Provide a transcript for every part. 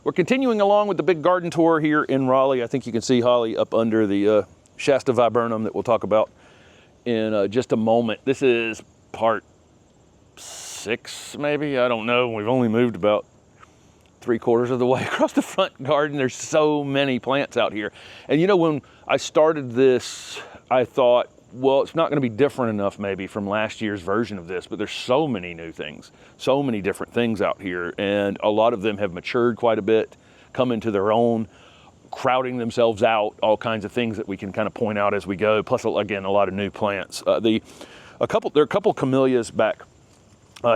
We're continuing along with the big garden tour here in Raleigh. I think you can see Holly up under the Shasta viburnum that we'll talk about in just a moment. This is part 6, maybe, I don't know. We've only moved about 3/4 of the way across the front garden. There's so many plants out here. And you know, when I started this, I thought, well, it's not going to be different enough maybe from last year's version of this, but there's so many new things, so many different things out here, and a lot of them have matured quite a bit, come into their own, crowding themselves out, all kinds of things that we can kind of point out as we go, plus again a lot of new plants. There are a couple camellias back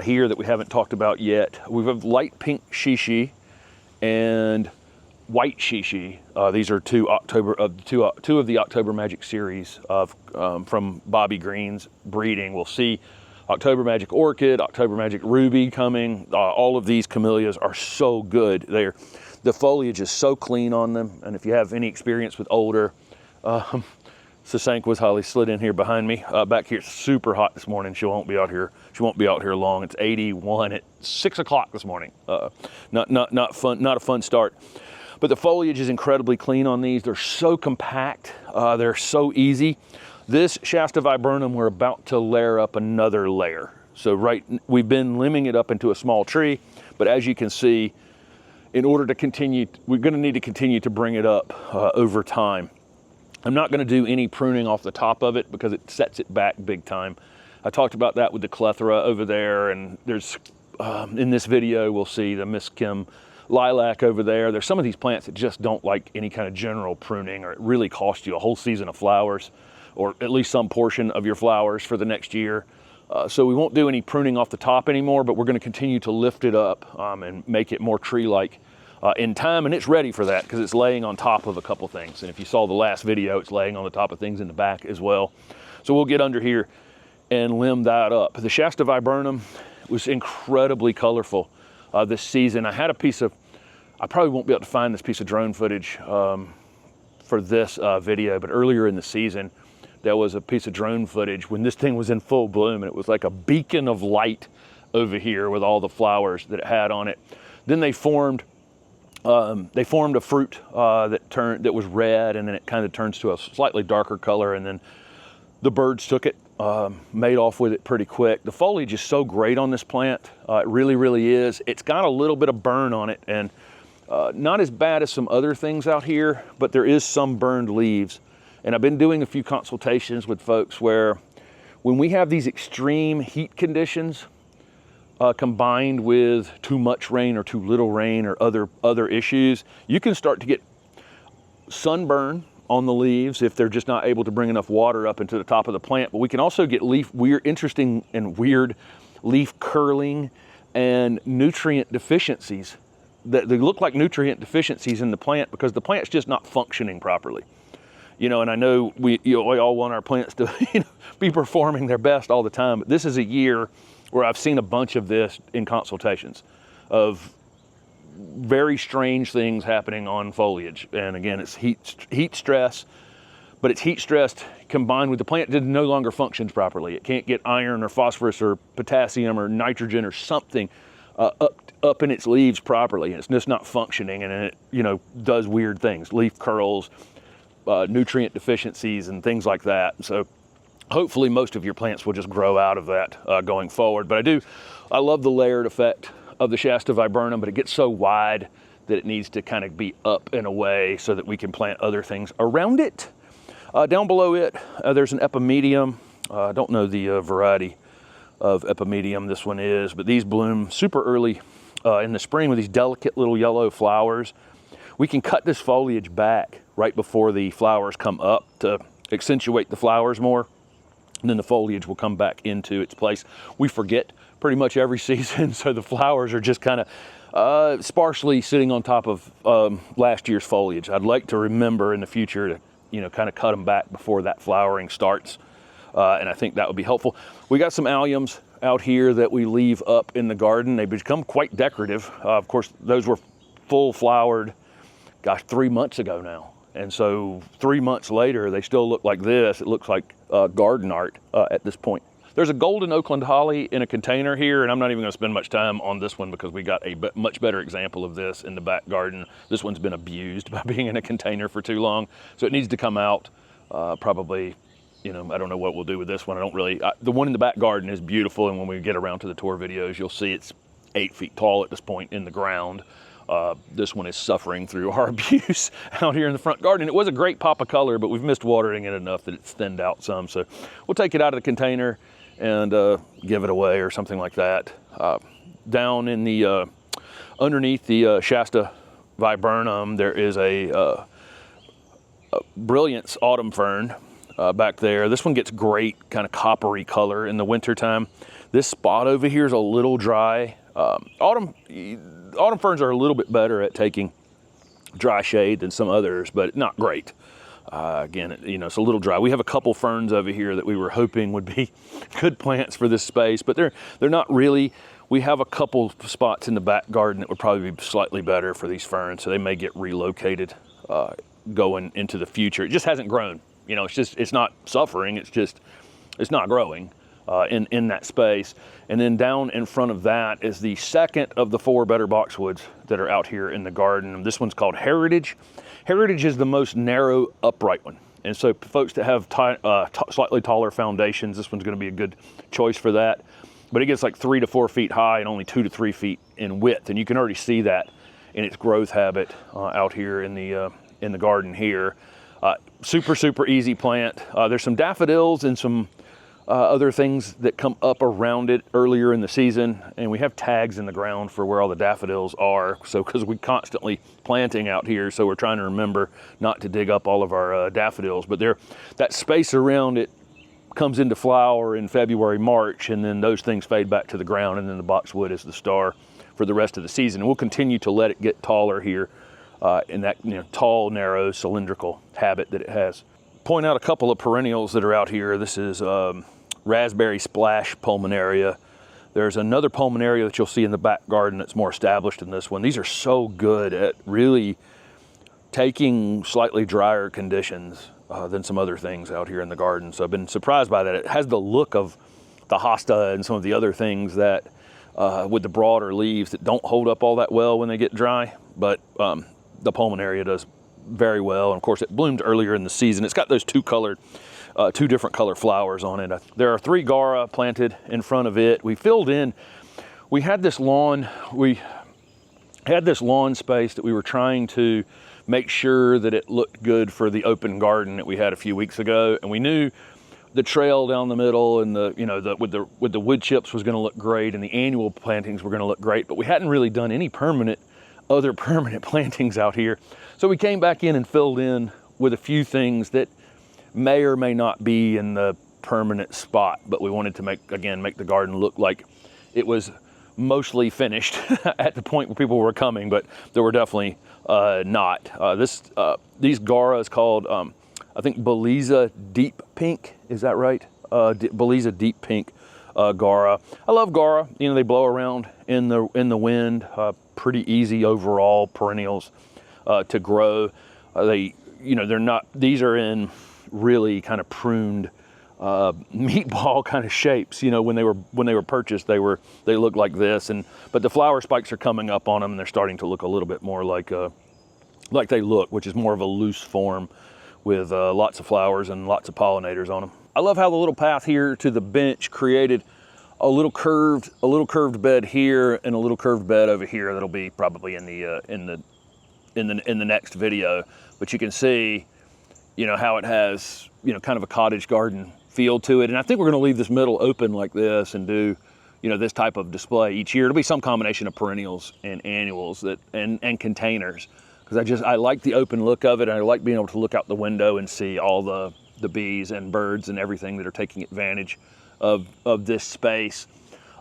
here that we haven't talked about yet. We have light pink shishi and white shishi. These are two of the October Magic series of from Bobby Green's breeding. We'll see October Magic Orchid, October Magic Ruby coming. All of these camellias are so good. The foliage is so clean on them, and if you have any experience with older, Sasanquas, Holly slid in here behind me. Back here, it's super hot this morning. She won't be out here. She won't be out here long. It's 81 at 6 o'clock this morning. Not fun. Not a fun start. But the foliage is incredibly clean on these. They're so compact. They're so easy. This Shasta viburnum, we're about to layer up another layer. So we've been limbing it up into a small tree, but as you can see, in order to continue, we're going to need to continue to bring it up over time. I'm not going to do any pruning off the top of it because it sets it back big time. I talked about that with the clethra over there, and there's in this video we'll see the Miss Kim lilac over there. There's some of these plants that just don't like any kind of general pruning, or it really costs you a whole season of flowers, or at least some portion of your flowers for the next year. So we won't do any pruning off the top anymore, but we're going to continue to lift it up and make it more tree-like in time, and it's ready for that because it's laying on top of a couple things. And if you saw the last video, it's laying on the top of things in the back as well. So we'll get under here and limb that up. The Shasta viburnum was incredibly colorful this season. I had a piece of, I probably won't be able to find this piece of drone footage for this video, but earlier in the season, there was a piece of drone footage when this thing was in full bloom, and it was like a beacon of light over here with all the flowers that it had on it. Then they formed a fruit that was red, and then it kind of turns to a slightly darker color, and then the birds took it, made off with it pretty quick. The foliage is so great on this plant. It really, really is. It's got a little bit of burn on it, and not as bad as some other things out here, but there is some burned leaves. And I've been doing a few consultations with folks where when we have these extreme heat conditions, combined with too much rain or too little rain or other issues, you can start to get sunburn on the leaves if they're just not able to bring enough water up into the top of the plant. But we can also get interesting and weird leaf curling and nutrient deficiencies that they look like nutrient deficiencies in the plant because the plant's just not functioning properly. You know, and I know we all want our plants to be performing their best all the time, but this is a year where I've seen a bunch of this in consultations of very strange things happening on foliage. And again, it's heat stress, but it's heat stress combined with the plant that no longer functions properly. It can't get iron or phosphorus or potassium or nitrogen or something up in its leaves properly. It's just not functioning, and it does weird things, leaf curls, nutrient deficiencies and things like that. So hopefully most of your plants will just grow out of that going forward. But I love the layered effect of the Shasta viburnum, but it gets so wide that it needs to kind of be up and away so that we can plant other things around it. Down below it, there's an epimedium. I don't know the variety of epimedium this one is, but these bloom super early in the spring with these delicate little yellow flowers. We can cut this foliage back right before the flowers come up to accentuate the flowers more, and then the foliage will come back into its place. We forget pretty much every season, so the flowers are just kind of sparsely sitting on top of last year's foliage. I'd like to remember in the future to kind of cut them back before that flowering starts, and I think that would be helpful. We got some alliums out here that we leave up in the garden. They become quite decorative. Of course, those were full flowered, 3 months ago now. And so 3 months later, they still look like this. It looks like garden art at this point. There's a golden Oakland holly in a container here, and I'm not even going to spend much time on this one because we got a much better example of this in the back garden. This one's been abused by being in a container for too long, so it needs to come out. Probably, you know, I don't know what we'll do with this one. I don't really, the one in the back garden is beautiful, and when we get around to the tour videos, you'll see it's 8 feet tall at this point in the ground. This one is suffering through our abuse out here in the front garden. It was a great pop of color, but we've missed watering it enough that it's thinned out some. So we'll take it out of the container and give it away or something like that. Down in the, underneath the Shasta viburnum, there is a Brilliance autumn fern back there. This one gets great kind of coppery color in the wintertime. This spot over here is a little dry. Autumn ferns are a little bit better at taking dry shade than some others, but not great. Again, you know, it's a little dry. We have a couple ferns over here that we were hoping would be good plants for this space, but they're not really. We have a couple spots in the back garden that would probably be slightly better for these ferns, so they may get relocated going into the future. It just hasn't grown. You know, it's not suffering. It's not growing in that space. And then down in front of that is the second of the 4 better boxwoods that are out here in the garden. This one's called Heritage. Heritage is the most narrow, upright one. And so folks that have slightly taller foundations, this one's going to be a good choice for that. But it gets like 3 to 4 feet high and only 2 to 3 feet in width. And you can already see that in its growth habit out here in the garden here. Super easy plant. There's some daffodils and some other things that come up around it earlier in the season, and we have tags in the ground for where all the daffodils are, so because we're constantly planting out here, so we're trying to remember not to dig up all of our daffodils. But that space around it comes into flower in February, March, and then those things fade back to the ground, and then the boxwood is the star for the rest of the season. And we'll continue to let it get taller here in that, you know, tall, narrow, cylindrical habit that it has. Point out a couple of perennials that are out here. This is Raspberry Splash Pulmonaria. There's another Pulmonaria that you'll see in the back garden that's more established than this one. These are so good at really taking slightly drier conditions than some other things out here in the garden. So I've been surprised by that. It has the look of the hosta and some of the other things that with the broader leaves that don't hold up all that well when they get dry, but the Pulmonaria does very well. And of course it bloomed earlier in the season. It's got those two different color flowers on it. There are 3 Gara planted in front of it. We filled in, we had this lawn space that we were trying to make sure that it looked good for the open garden that we had a few weeks ago. And we knew the trail down the middle and with the wood chips was going to look great, and the annual plantings were going to look great, but we hadn't really done any other permanent plantings out here. So we came back in and filled in with a few things that may or may not be in the permanent spot, but we wanted to make the garden look like it was mostly finished at the point where people were coming, but there were definitely not. These Gara is called, I think, Belize Deep Pink. Is that right? Belize Deep Pink Gara. I love Gara. You know, they blow around in the wind. Pretty easy overall perennials to grow. These are in really kind of pruned meatball kind of shapes. You know, when they were purchased, they looked like this, but the flower spikes are coming up on them, and they're starting to look a little bit more like they look, which is more of a loose form with lots of flowers and lots of pollinators on them. I love how the little path here to the bench created a little curved bed here and a little curved bed over here. That'll be probably in the next video, but you can see, you know, how it has, you know, kind of a cottage garden feel to it. And I think we're going to leave this middle open like this and do, you know, this type of display each year. It'll be some combination of perennials and annuals and containers, because I like the open look of it. And I like being able to look out the window and see all the bees and birds and everything that are taking advantage of this space.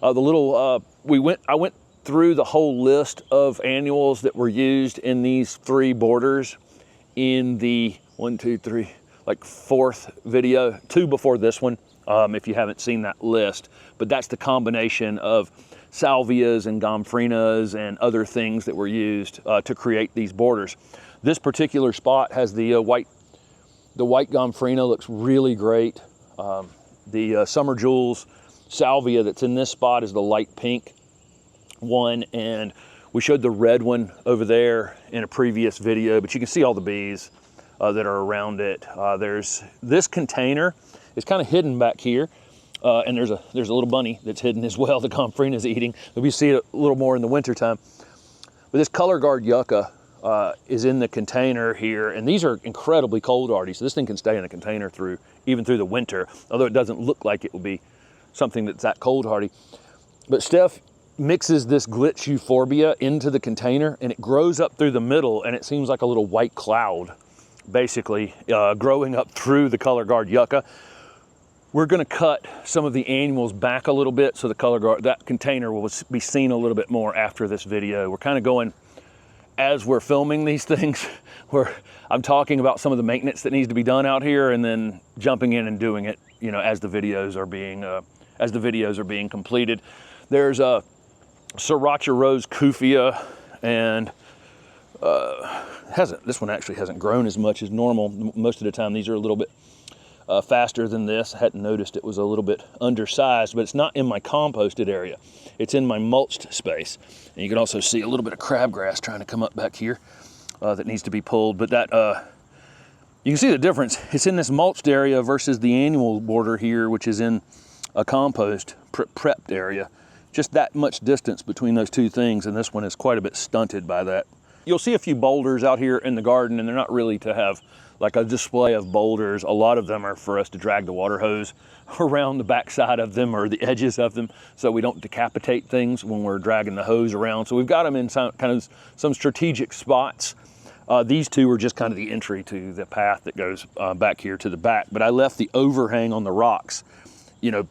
I went through the whole list of annuals that were used in these 3 borders in the 4th video, 2 before this one, if you haven't seen that list. But that's the combination of salvias and gomphrenias and other things that were used to create these borders. This particular spot has the white gomphrenia, looks really great. The summer jewels salvia that's in this spot is the light pink one, and we showed the red one over there in a previous video, but you can see all the bees that are around it. There's this container is kind of hidden back here, and there's a little bunny that's hidden as well that Gomphrena is eating. Maybe you see it a little more in the wintertime. But this color guard yucca is in the container here, and these are incredibly cold hardy, so this thing can stay in a container even through the winter, although it doesn't look like it will be something that's that cold hardy. But Steph mixes this glitch euphorbia into the container, and it grows up through the middle, and it seems like a little white cloud, basically, growing up through the color guard yucca. We're gonna cut some of the annuals back a little bit so the color guard, that container will be seen a little bit more after this video. We're kind of going, as we're filming these things, where I'm talking about some of the maintenance that needs to be done out here, and then jumping in and doing it, you know, as the videos are being completed. There's a Sriracha Rose Kufia, and this one actually hasn't grown as much as normal. Most of the time these are a little bit faster than this. I hadn't noticed it was a little bit undersized, but it's not in my composted area. It's in my mulched space. And you can also see a little bit of crabgrass trying to come up back here that needs to be pulled. But that, you can see the difference. It's in this mulched area versus the annual border here, which is in a compost prepped area. Just that much distance between those two things, and this one is quite a bit stunted by that. You'll see a few boulders out here in the garden, and they're not really to have like a display of boulders. A lot of them are for us to drag the water hose around the backside of them or the edges of them, so we don't decapitate things when we're dragging the hose around. So we've got them in some strategic spots. These two are just kind of the entry to the path that goes back here to the back. But I left the overhang on the rocks, you know,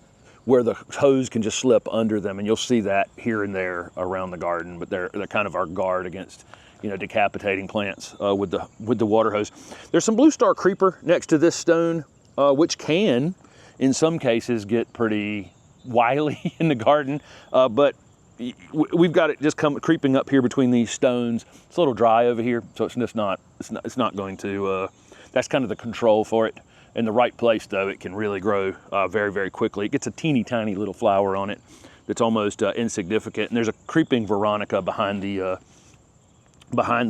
where the hose can just slip under them, and you'll see that here and there around the garden. But they're kind of our guard against, you know, decapitating plants with the water hose. There's some blue star creeper next to this stone, which can, in some cases, get pretty wily in the garden. But we've got it just creeping up here between these stones. It's a little dry over here, so it's not going to. That's kind of the control for it. In the right place, though, it can really grow very, very quickly. It gets a teeny tiny little flower on it that's almost insignificant. And there's a creeping veronica behind the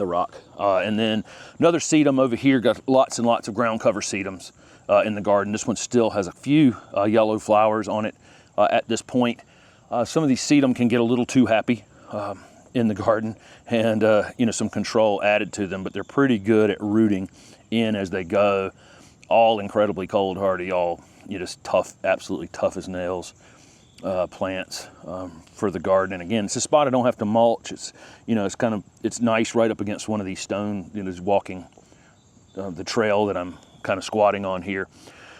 rock. And then another sedum over here, got lots and lots of ground cover sedums in the garden. This one still has a few yellow flowers on it at this point. Some of these sedum can get a little too happy in the garden, and you know, some control added to them, but they're pretty good at rooting in as they go. All incredibly cold hardy, all, you know, just tough, absolutely tough as nails plants for the garden. And again, it's a spot I don't have to mulch. It's, you know, it's nice right up against one of these stones, you know, just walking the trail that I'm kind of squatting on here.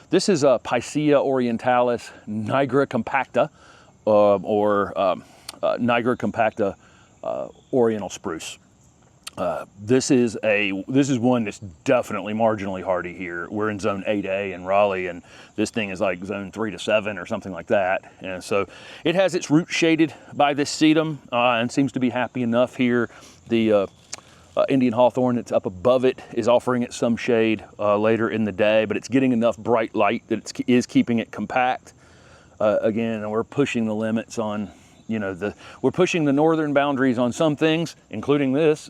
This is a Picea orientalis nigra compacta, or nigra compacta oriental spruce. This is one that's definitely marginally hardy here. We're in zone 8A in Raleigh, and this thing is like zone 3 to 7 or something like that. And so it has its roots shaded by this sedum and seems to be happy enough here. The Indian hawthorn that's up above it is offering it some shade later in the day, but it's getting enough bright light that it is keeping it compact. Again, and we're pushing the limits on, you know, we're pushing the northern boundaries on some things, including this,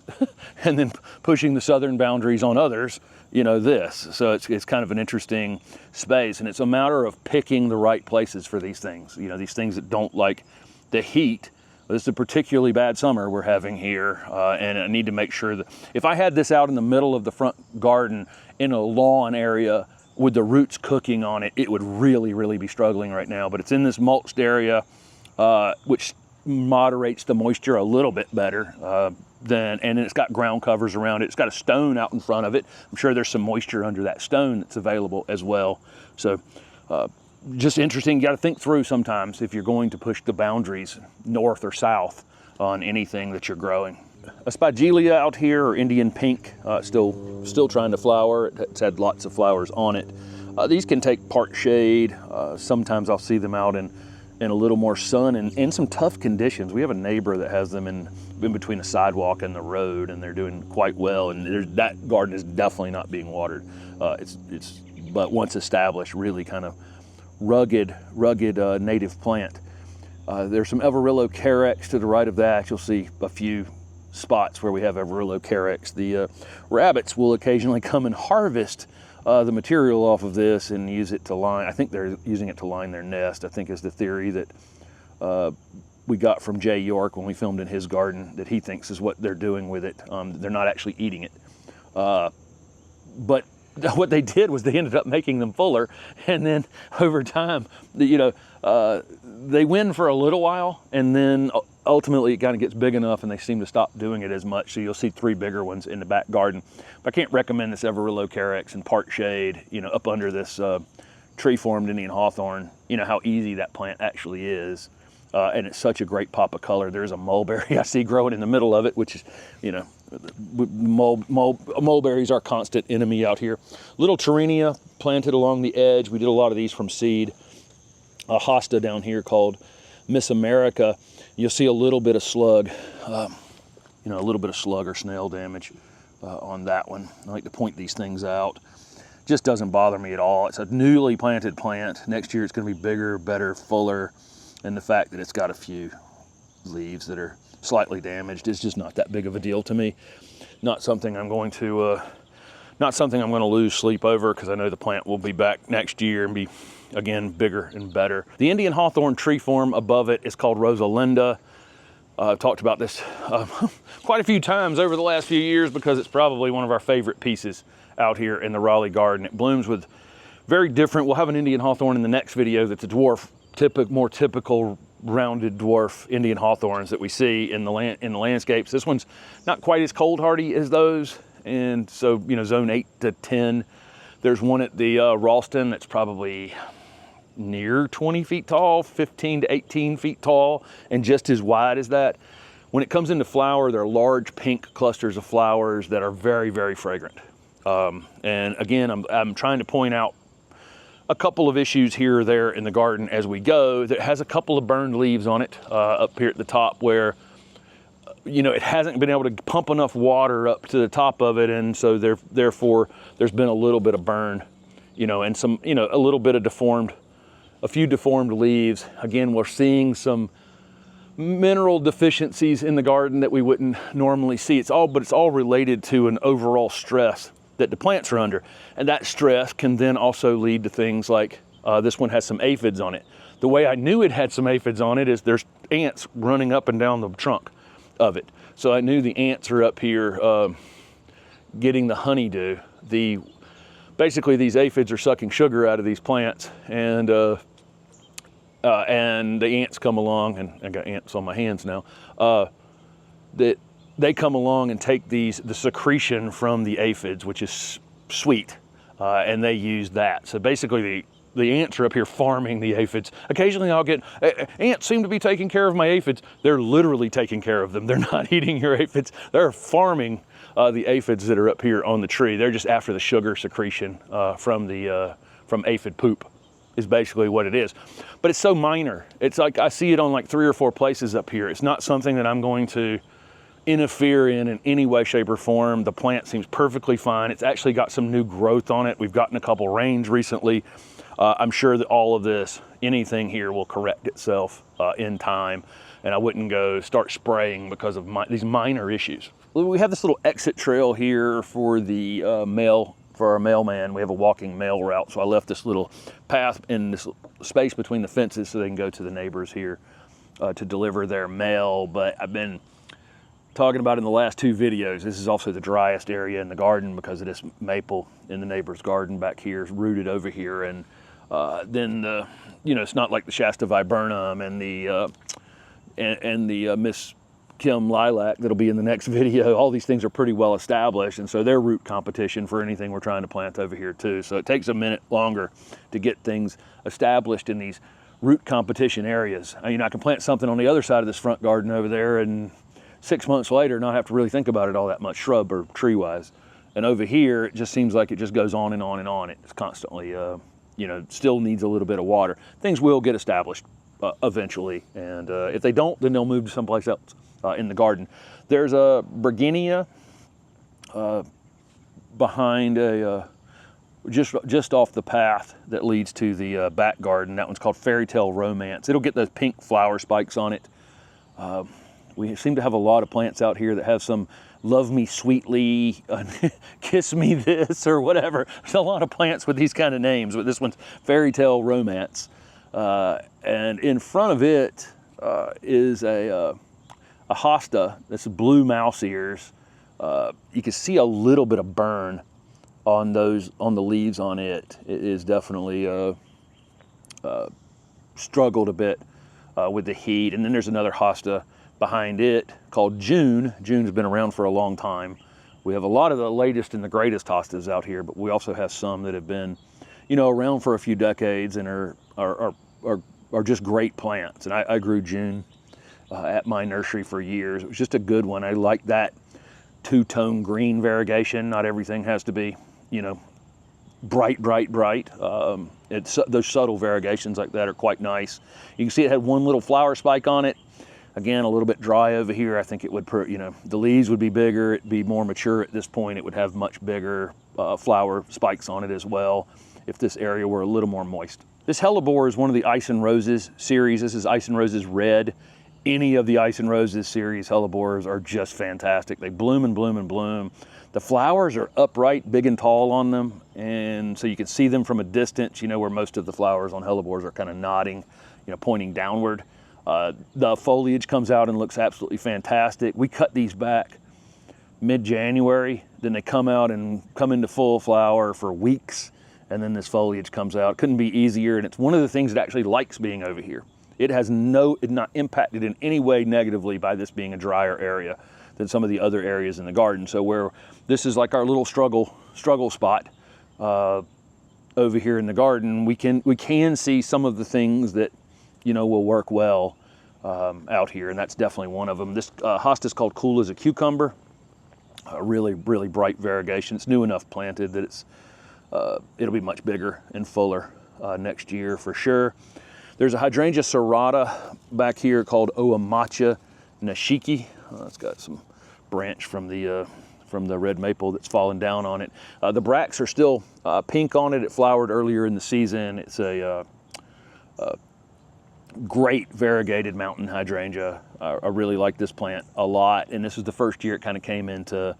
and then pushing the southern boundaries on others, you know, this. So it's kind of an interesting space, and it's a matter of picking the right places for these things. You know, these things that don't like the heat. This is a particularly bad summer we're having here, and I need to make sure that if I had this out in the middle of the front garden in a lawn area with the roots cooking on it, it would really, really be struggling right now. But it's in this mulched area, which moderates the moisture a little bit better and then it's got ground covers around it. It's got a stone out in front of it. I'm sure there's some moisture under that stone that's available as well. So just interesting. You got to think through sometimes if you're going to push the boundaries north or south on anything that you're growing. Aspergillia out here, or Indian pink, still trying to flower. It's had lots of flowers on it. These can take part shade. Sometimes I'll see them out in a little more sun and in some tough conditions. We have a neighbor that has them in between the sidewalk and the road, and they're doing quite well. And that garden is definitely not being watered. But once established, really kind of rugged native plant. There's some Everillo carex to the right of that. You'll see a few spots where we have Everillo carex. The rabbits will occasionally come and harvest the material off of this and use it to line. I think they're using it to line their nest, I think is the theory that we got from Jay York when we filmed in his garden, that he thinks is what they're doing with it. They're not actually eating it. But what they did was they ended up making them fuller, and then over time, they win for a little while, and then ultimately it kind of gets big enough and they seem to stop doing it as much. So you'll see 3 bigger ones in the back garden. But I can't recommend this Everillo carex in part shade, up under this tree-formed Indian hawthorn. You know how easy that plant actually is. And it's such a great pop of color. There's a mulberry I see growing in the middle of it, which is, mulberries are constant enemy out here. Little Torrenia planted along the edge. We did a lot of these from seed. A hosta down here called Miss America. You'll see a little bit of slug, a little bit of slug or snail damage on that one. I like to point these things out. Just doesn't bother me at all. It's a newly planted plant. Next year it's going to be bigger, better, fuller. And the fact that it's got a few leaves that are slightly damaged is just not that big of a deal to me. Not something I'm going to lose sleep over, because I know the plant will be back next year and be, again, bigger and better. The Indian hawthorn tree form above it is called Rosalinda. I've talked about this quite a few times over the last few years because it's probably one of our favorite pieces out here in the Raleigh garden. It blooms with very different, we'll have an Indian hawthorn in the next video that's a dwarf, more typical rounded dwarf Indian hawthorns that we see in the landscapes. This one's not quite as cold hardy as those, and so zone 8 to 10. There's one at the Ralston that's probably near 20 feet tall, 15 to 18 feet tall, and just as wide as that. When it comes into flower, there are large pink clusters of flowers that are very, very fragrant. And again, I'm trying to point out a couple of issues here or there in the garden as we go. That has a couple of burned leaves on it up here at the top where, it hasn't been able to pump enough water up to the top of it, and so therefore there's been a little bit of burn, and some, a little bit of a few deformed leaves. Again, we're seeing some mineral deficiencies in the garden that we wouldn't normally see. It's all related to an overall stress that the plants are under. And that stress can then also lead to things like, this one has some aphids on it. The way I knew it had some aphids on it is there's ants running up and down the trunk of it. So I knew the ants are up here getting the honeydew. Basically these aphids are sucking sugar out of these plants, and the ants come along, and I got ants on my hands now, that they come along and take the secretion from the aphids, which is sweet, and they use that. So basically the ants are up here farming the aphids. Occasionally I'll get, ants seem to be taking care of my aphids. They're literally taking care of them. They're not eating your aphids. They're farming the aphids that are up here on the tree. They're just after the sugar secretion from aphid poop is basically what it is. But it's so minor. It's like I see it on like 3 or 4 places up here. It's not something that I'm going to interfere in any way, shape, or form. The plant seems perfectly fine. It's actually got some new growth on it. We've gotten a couple rains recently. I'm sure that all of this, anything here will correct itself in time, and I wouldn't go start spraying because of these minor issues. We have this little exit trail here for the for our mailman. We have a walking mail route, so I left this little path in this space between the fences so they can go to the neighbors here to deliver their mail. But I've been talking about in the last 2 videos, this is also the driest area in the garden because of this maple in the neighbor's garden back here is rooted over here, and then it's not like the Shasta viburnum and the Miss Kim lilac that'll be in the next video. All these things are pretty well established, and so they're root competition for anything we're trying to plant over here too. So it takes a minute longer to get things established in these root competition areas. I can plant something on the other side of this front garden over there and 6 months later not have to really think about it all that much, shrub or tree wise. And over here it just seems like it just goes on and on and on. It's constantly still needs a little bit of water. Things will get established eventually, and if they don't, then they'll move to someplace else in the garden. There's a Bergenia behind just off the path that leads to the back garden. That one's called Fairy Tale Romance. It'll get those pink flower spikes on it. We seem to have a lot of plants out here that have some love me sweetly, kiss me this, or whatever. There's a lot of plants with these kind of names, but this one's Fairy Tale Romance. And in front of it is a hosta. That's blue mouse ears. You can see a little bit of burn on the leaves on it. It is definitely struggled a bit with the heat. And then there's another hosta behind it called June. June's been around for a long time. We have a lot of the latest and the greatest hostas out here, but we also have some that have been, around for a few decades and are just great plants. And I grew June at my nursery for years. It was just a good one. I like that two-tone green variegation. Not everything has to be, bright. Those subtle variegations like that are quite nice. You can see it had one little flower spike on it. Again, a little bit dry over here. I think it would, the leaves would be bigger. It'd be more mature at this point. It would have much bigger flower spikes on it as well if this area were a little more moist. This hellebore is one of the Ice and Roses series. This is Ice and Roses Red. Any of the Ice and Roses series hellebores are just fantastic. They bloom and bloom and bloom. The flowers are upright, big and tall on them, and so you can see them from a distance, where most of the flowers on hellebores are kind of nodding, pointing downward. The foliage comes out and looks absolutely fantastic. We cut these back mid-January, then they come out and come into full flower for weeks, and then this foliage comes out. Couldn't be easier, and it's one of the things that actually likes being over here. It has not impacted in any way negatively by this being a drier area than some of the other areas in the garden. So where this is like our little struggle spot over here in the garden, we can see some of the things that will work well out here, and that's definitely one of them. This hosta is called Cool as a Cucumber. A really bright variegation. It's new enough planted that it'll be much bigger and fuller next year for sure. There's a hydrangea serrata back here called Oamacha nashiki. It's got some branch from the red maple that's fallen down on it. The bracts are still pink on it. It flowered earlier in the season. It's a great variegated mountain hydrangea. I really like this plant a lot, and this is the first year it kind of came into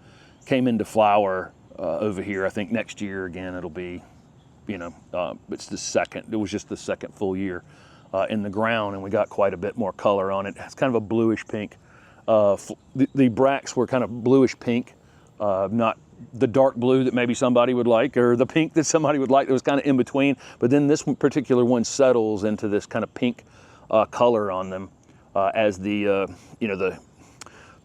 flower over here. I think next year again it'll be, it's the second. It was just the second full year in the ground, and we got quite a bit more color on it. It's kind of a bluish pink. The bracts were kind of bluish pink, not the dark blue that maybe somebody would like, or the pink that somebody would like. It was kind of in between. But then this particular one settles into this kind of pink color on them as the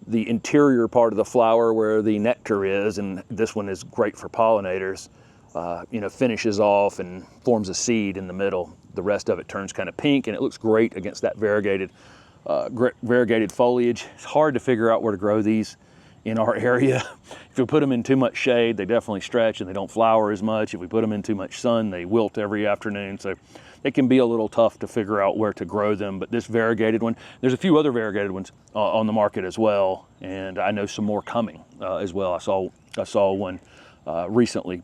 interior part of the flower where the nectar is, and this one is great for pollinators, finishes off and forms a seed in the middle. The rest of it turns kind of pink, and it looks great against that variegated foliage. It's hard to figure out where to grow these in our area. If we put them in too much shade, they definitely stretch and they don't flower as much. If we put them in too much sun, they wilt every afternoon. So they can be a little tough to figure out where to grow them. But this variegated one, there's a few other variegated ones on the market as well, and I know some more coming as well. I saw one recently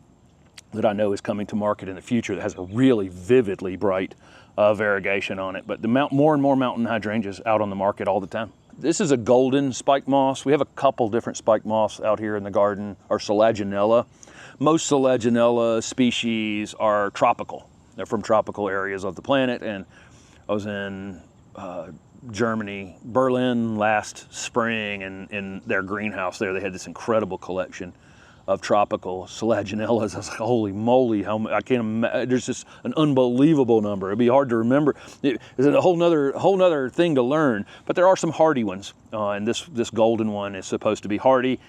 that I know is coming to market in the future that has a really vividly bright variegation on it. But more and more mountain hydrangeas out on the market all the time. This is a golden spike moss. We have a couple different spike moss out here in the garden, or Selaginella. Most Selaginella species are tropical. They're from tropical areas of the planet, and I was in Germany, Berlin last spring, and in their greenhouse there, they had this incredible collection of tropical Selaginellas. I was like, holy moly, I can't imagine. There's just an unbelievable number. It'd be hard to remember. It's a whole nother thing to learn, but there are some hardy ones, and this golden one is supposed to be hardy.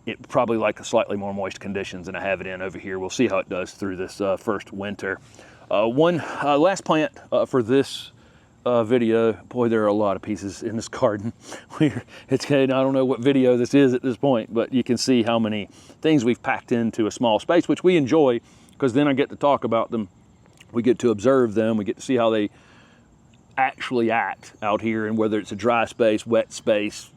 It probably like slightly more moist conditions than I have it in over here. We'll see how it does through this first winter. One last plant for this video. Boy, there are a lot of pieces in this garden. I don't know what video this is at this point, but you can see how many things we've packed into a small space, which we enjoy because then I get to talk about them. We get to observe them. We get to see how they actually act out here, and whether it's a dry space, wet space,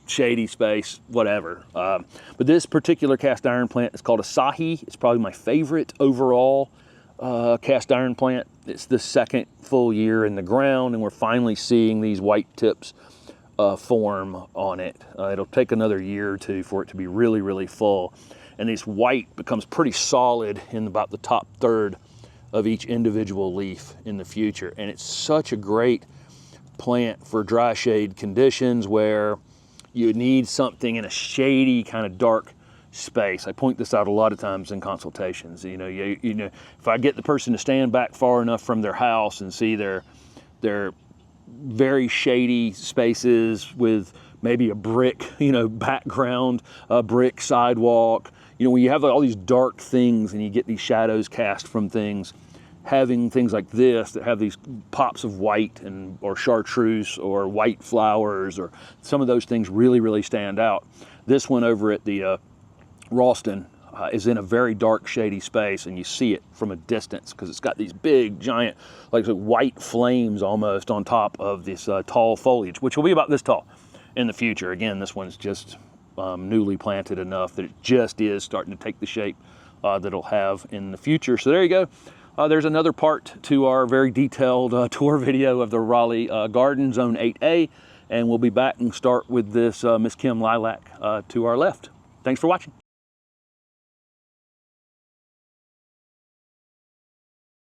shady space, whatever. But this particular cast iron plant is called Asahi. It's probably my favorite overall cast iron plant. It's the second full year in the ground, and we're finally seeing these white tips form on it. It'll take another year or two for it to be really, really full. And this white becomes pretty solid in about the top third of each individual leaf in the future. And it's such a great plant for dry shade conditions where you need something in a shady kind of dark space. I point this out a lot of times in consultations. You know, if I get the person to stand back far enough from their house and see their very shady spaces with maybe a brick, background, a brick sidewalk. When you have all these dark things and you get these shadows cast from things, having things like this that have these pops of white or chartreuse or white flowers or some of those things really, really stand out. This one over at the Ralston is in a very dark, shady space, and you see it from a distance because it's got these big, giant, like white flames almost on top of this tall foliage, which will be about this tall in the future. Again, this one's just newly planted enough that it just is starting to take the shape that it'll have in the future. So there you go. There's another part to our very detailed tour video of the Raleigh Garden, Zone 8A, and we'll be back and start with this Miss Kim lilac to our left. Thanks for watching.